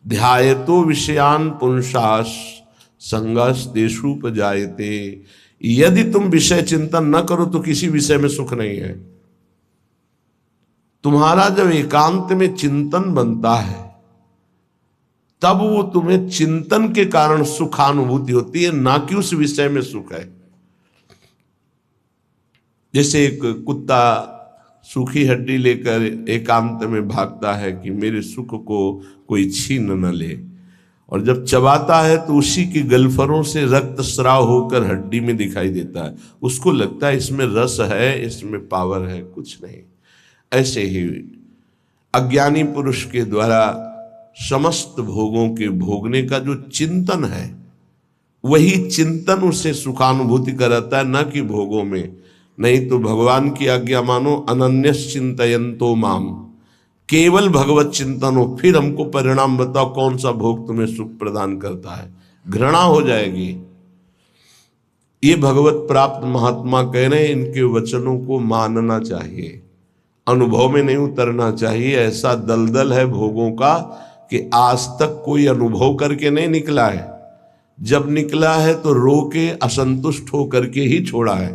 ध्यायतो विषयान पुंसास संगस तेषुपजायते। यदि तुम विषय चिंतन न करो तो किसी विषय में सुख नहीं है। तुम्हारा जब एकांत में चिंतन बनता है तब वो तुम्हें चिंतन के कारण सुखानुभूति होती है, ना कि उस विषय में सुख है। जैसे एक कुत्ता सूखी हड्डी लेकर एकांत में भागता है कि मेरे सुख को कोई छीन न ले, और जब चबाता है तो उसी की गलफरों से रक्त स्राव होकर हड्डी में दिखाई देता है। उसको लगता है इसमें रस है, इसमें पावर है, कुछ नहीं। ऐसे ही अज्ञानी पुरुष के द्वारा समस्त भोगों के भोगने का जो चिंतन है, वही चिंतन उसे सुखानुभूति कराता है, न कि भोगों में। नहीं तो भगवान की आज्ञा मानो, अनन्यस चिंतयन्तो माम, केवल भगवत चिंतन हो। फिर हमको परिणाम बताओ कौन सा भोग तुम्हें सुख प्रदान करता है, घृणा हो जाएगी। ये भगवत प्राप्त महात्मा कह रहे हैं, इनके वचनों को मानना चाहिए, अनुभव में नहीं उतरना चाहिए। ऐसा दलदल है भोगों का कि आज तक कोई अनुभव करके नहीं निकला है। जब निकला है तो रो के असंतुष्ट होकर के ही छोड़ा है।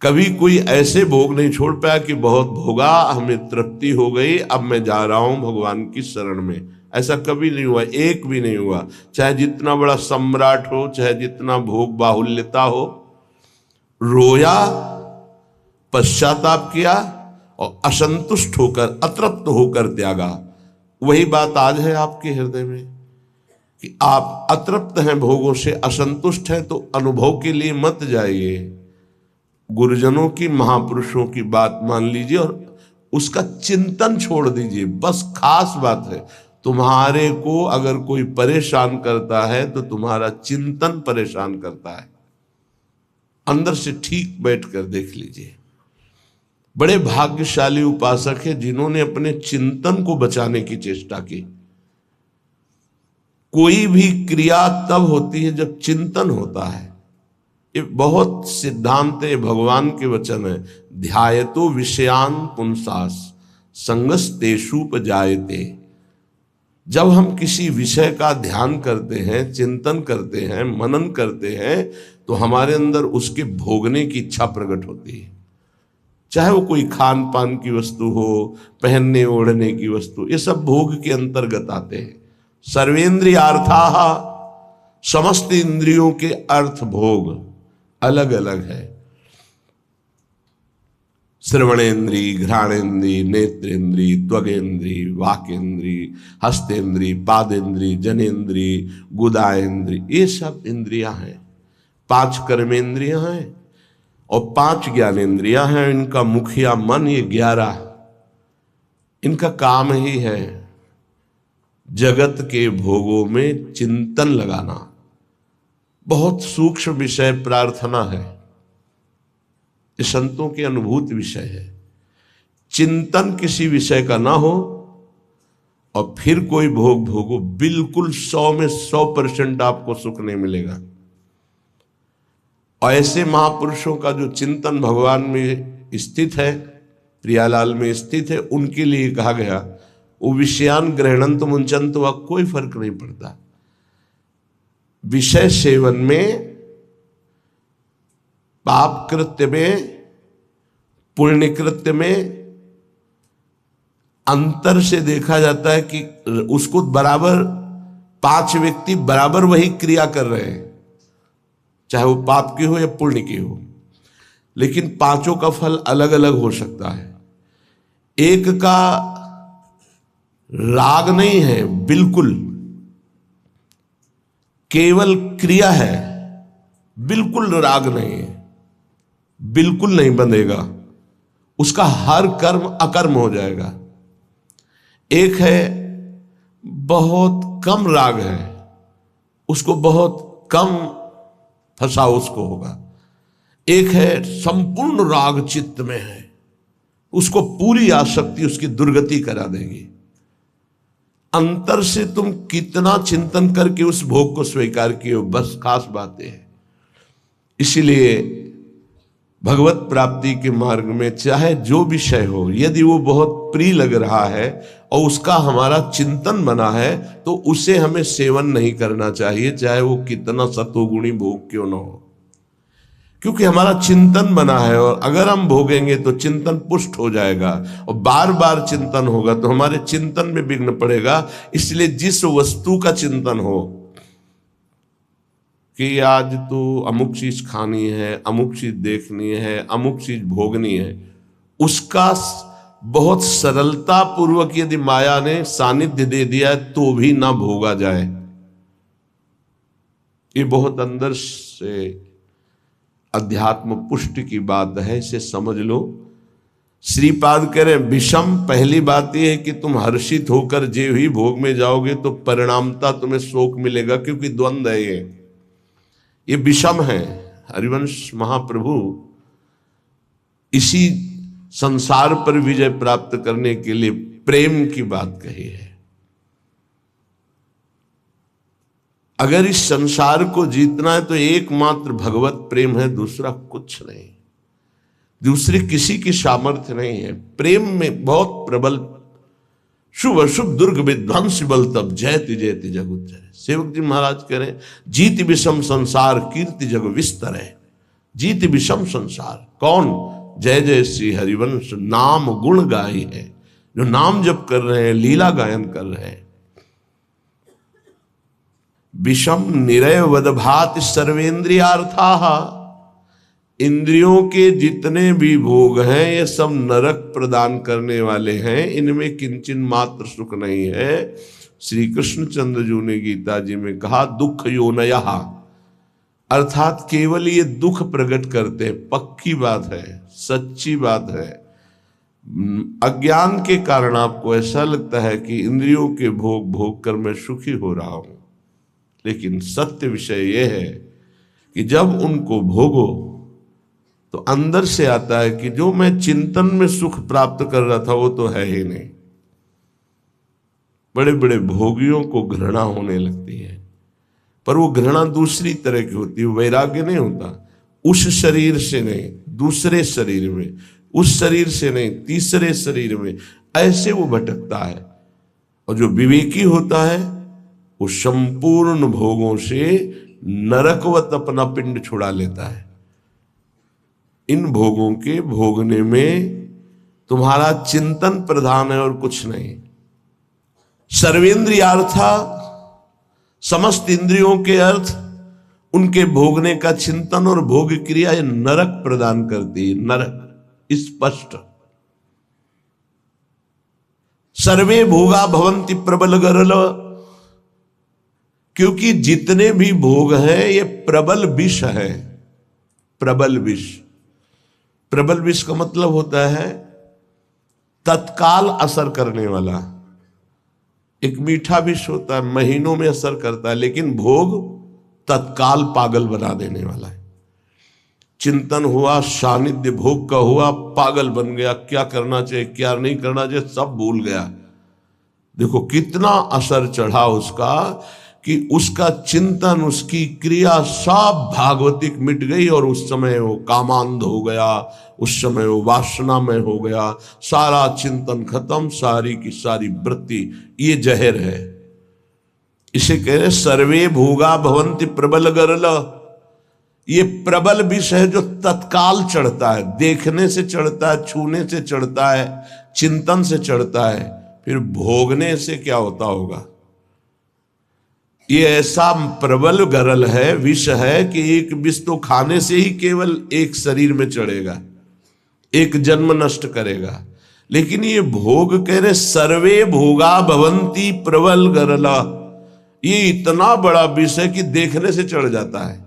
कभी कोई ऐसे भोग नहीं छोड़ पाया कि बहुत भोगा, हमें तृप्ति हो गई, अब मैं जा रहा हूं भगवान की शरण में। ऐसा कभी नहीं हुआ, एक भी नहीं हुआ। चाहे जितना बड़ा सम्राट हो, चाहे जितना भोग बाहुल्यता हो, रोया, पश्चाताप किया और असंतुष्ट होकर, अतृप्त होकर त्यागा। वही बात आज है आपके हृदय में कि आप अतृप्त हैं भोगों से, असंतुष्ट हैं, तो अनुभव के लिए मत जाइए। गुरुजनों की, महापुरुषों की बात मान लीजिए और उसका चिंतन छोड़ दीजिए। बस खास बात है, तुम्हारे को अगर कोई परेशान करता है तो तुम्हारा चिंतन परेशान करता है। अंदर से ठीक बैठ कर देख लीजिए। बड़े भाग्यशाली उपासक है जिन्होंने अपने चिंतन को बचाने की चेष्टा की। कोई भी क्रिया तब होती है जब चिंतन होता है। ये बहुत सिद्धांत है, भगवान के वचन है। ध्यायतो विषयान पुंसास संगस तेषुपजायते। जब हम किसी विषय का ध्यान करते हैं, चिंतन करते हैं, मनन करते हैं, तो हमारे अंदर उसके भोगने की इच्छा प्रकट होती है। चाहे वो कोई खान पान की वस्तु हो, पहनने ओढ़ने की वस्तु, ये सब भोग के अंतर्गत आते हैं। सर्वेंद्रियार्थाः, समस्त इंद्रियों के अर्थ भोग अलग अलग है। श्रवणेन्द्री, घ्राणेन्द्री, नेत्रेन्द्री, त्वगेन्द्री, वाकेन्द्री, हस्तेन्द्री, पादेन्द्री, जनेन्द्री, गुदाएन्द्री, ये सब इंद्रियां हैं। 5 कर्मेंद्रियां हैं और 5 ज्ञानेन्द्रियां हैं। इनका मुखिया मन, ये 11 इनका काम ही है जगत के भोगों में चिंतन लगाना। बहुत सूक्ष्म विषय प्रार्थना है, ये संतों के अनुभूत विषय है। चिंतन किसी विषय का ना हो और फिर कोई भोग भोगो, बिल्कुल 100 में 100% आपको सुख नहीं मिलेगा। और ऐसे महापुरुषों का जो चिंतन भगवान में स्थित है, प्रियालाल में स्थित है, उनके लिए कहा गया वो विषयान ग्रहणंत मुंचंत, वह कोई फर्क नहीं पड़ता। विषय सेवन में, पाप कृत्य में, पुण्य कृत्य में अंतर से देखा जाता है कि उसको बराबर 5 व्यक्ति बराबर वही क्रिया कर रहे हैं, चाहे वो पाप की हो या पुण्य की हो, लेकिन पांचों का फल अलग अलग हो सकता है। एक का राग नहीं है, बिल्कुल केवल क्रिया है, बिल्कुल राग नहीं है, बिल्कुल नहीं बंधेगा, उसका हर कर्म अकर्म हो जाएगा। एक है बहुत कम राग है, उसको बहुत कम फंसा उसको होगा। एक है संपूर्ण राग चित्त में है, उसको पूरी आसक्ति उसकी दुर्गति करा देगी। अंतर से तुम कितना चिंतन करके उस भोग को स्वीकार किए हो, बस खास बातें हैं। इसीलिए भगवत प्राप्ति के मार्ग में चाहे जो विषय हो, यदि वो बहुत प्रिय लग रहा है और उसका हमारा चिंतन बना है तो उसे हमें सेवन नहीं करना चाहिए, चाहे वो कितना सतोगुणी भोग क्यों न हो, क्योंकि हमारा चिंतन बना है। और अगर हम भोगेंगे तो चिंतन पुष्ट हो जाएगा और बार बार चिंतन होगा तो हमारे चिंतन में विघ्न पड़ेगा। इसलिए जिस वस्तु का चिंतन हो कि आज तो अमुक चीज खानी है, अमुक चीज देखनी है, अमुक चीज भोगनी है, उसका बहुत सरलता पूर्वक यदि माया ने सानिध्य दे दिया है तो भी ना भोगा जाए। ये बहुत अंदर से अध्यात्म पुष्टि की बात है, इसे समझ लो। श्रीपाद कह रहे विषम, पहली बात यह है कि तुम हर्षित होकर जे ही भोग में जाओगे तो परिणामता तुम्हें शोक मिलेगा, क्योंकि द्वंद्व है ये विषम है। हरिवंश महाप्रभु इसी संसार पर विजय प्राप्त करने के लिए प्रेम की बात कही है। अगर इस संसार को जीतना है तो एकमात्र भगवत प्रेम है, दूसरा कुछ नहीं, दूसरी किसी की सामर्थ्य नहीं है। प्रेम में बहुत प्रबल शुभ अशुभ दुर्ग विध्वंस बल तब जयति जयति जग उच्चरे। सेवक जी महाराज कह रहे जीत विषम संसार कीर्ति जग विस्तर है। जीत विषम संसार कौन? जय जय श्री हरिवंश नाम गुण गाय है, जो नाम जप कर रहे हैं, लीला गायन कर रहे हैं। विषम निरय वदभात सर्वेंद्रियार्था, इंद्रियों के जितने भी भोग हैं ये सब नरक प्रदान करने वाले हैं, इनमें किंचन मात्र सुख नहीं है। श्री कृष्णचंद्र जी ने गीता जी में कहा दुख योनयः, अर्थात केवल ये दुख प्रकट करते हैं। पक्की बात है, सच्ची बात है। अज्ञान के कारण आपको ऐसा लगता है कि इंद्रियों के भोग भोग कर मैं सुखी हो रहा हूं, लेकिन सत्य विषय यह है कि जब उनको भोगो तो अंदर से आता है कि जो मैं चिंतन में सुख प्राप्त कर रहा था वो तो है ही नहीं। बड़े बड़े भोगियों को घृणा होने लगती है, पर वो घृणा दूसरी तरह की होती है, वैराग्य नहीं होता। उस शरीर से नहीं, दूसरे शरीर में, उस शरीर से नहीं, तीसरे शरीर में, ऐसे वो भटकता है। और जो विवेकी होता है वो संपूर्ण भोगों से नरकवत अपना पिंड छुड़ा लेता है। इन भोगों के भोगने में तुम्हारा चिंतन प्रधान है और कुछ नहीं। सर्वेंद्रियार्था, समस्त इंद्रियों के अर्थ, उनके भोगने का चिंतन और भोग क्रिया ये नरक प्रदान करती है। नरक स्पष्ट। सर्वे भोगा भवंति प्रबल गरल, क्योंकि जितने भी भोग हैं ये प्रबल विष है। प्रबल विष, प्रबल विष का मतलब होता है तत्काल असर करने वाला। एक मीठा विष होता है, महीनों में असर करता है, लेकिन भोग तत्काल पागल बना देने वाला है। चिंतन हुआ, सानिध्य भोग का हुआ, पागल बन गया, क्या करना चाहिए क्या नहीं करना चाहिए सब भूल गया। देखो कितना असर चढ़ा उसका, कि उसका चिंतन, उसकी क्रिया सब भागवतिक मिट गई और उस समय वो कामांध हो गया, उस समय वो वासना में हो गया, सारा चिंतन खत्म, सारी की सारी वृत्ति। ये जहर है। इसे कह रहे सर्वे भोगा भवंति प्रबल गरल। ये प्रबल विष है जो तत्काल चढ़ता है, देखने से चढ़ता है, छूने से चढ़ता है, चिंतन से चढ़ता है, फिर भोगने से क्या होता होगा। ये ऐसा प्रबल गरल है, विष है कि एक विष तो खाने से ही केवल एक शरीर में चढ़ेगा, एक जन्म नष्ट करेगा। लेकिन ये भोग कह रहे सर्वे भोगा भवंती प्रबल गरला, ये इतना बड़ा विष है कि देखने से चढ़ जाता है,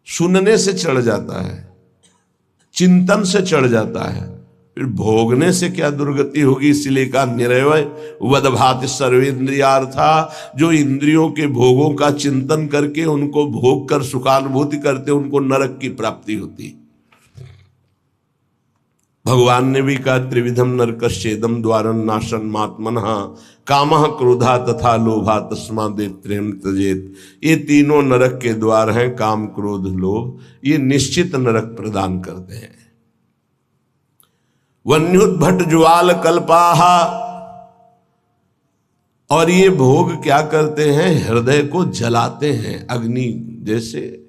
सुनने से चढ़ जाता है, चिंतन से चढ़ जाता है, फिर भोगने से क्या दुर्गति होगी। इसलिए का निरवय वदभाति सर्वेंद्रियार्था, जो इंद्रियों के भोगों का चिंतन करके उनको भोग कर सुखानुभूति करते उनको नरक की प्राप्ति होती। भगवान ने भी कहा त्रिविधम नरकश्चेदम द्वारम नाशन मात्मनः कामः क्रोधा तथा लोभा तस्मादेव त्यजेत। ये तीनों नरक के द्वार हैं, काम क्रोध लोभ, ये निश्चित नरक प्रदान करते हैं। वन्युद्भट ज्वाल कल्पाहा, और ये भोग क्या करते हैं, हृदय को जलाते हैं। अग्नि जैसे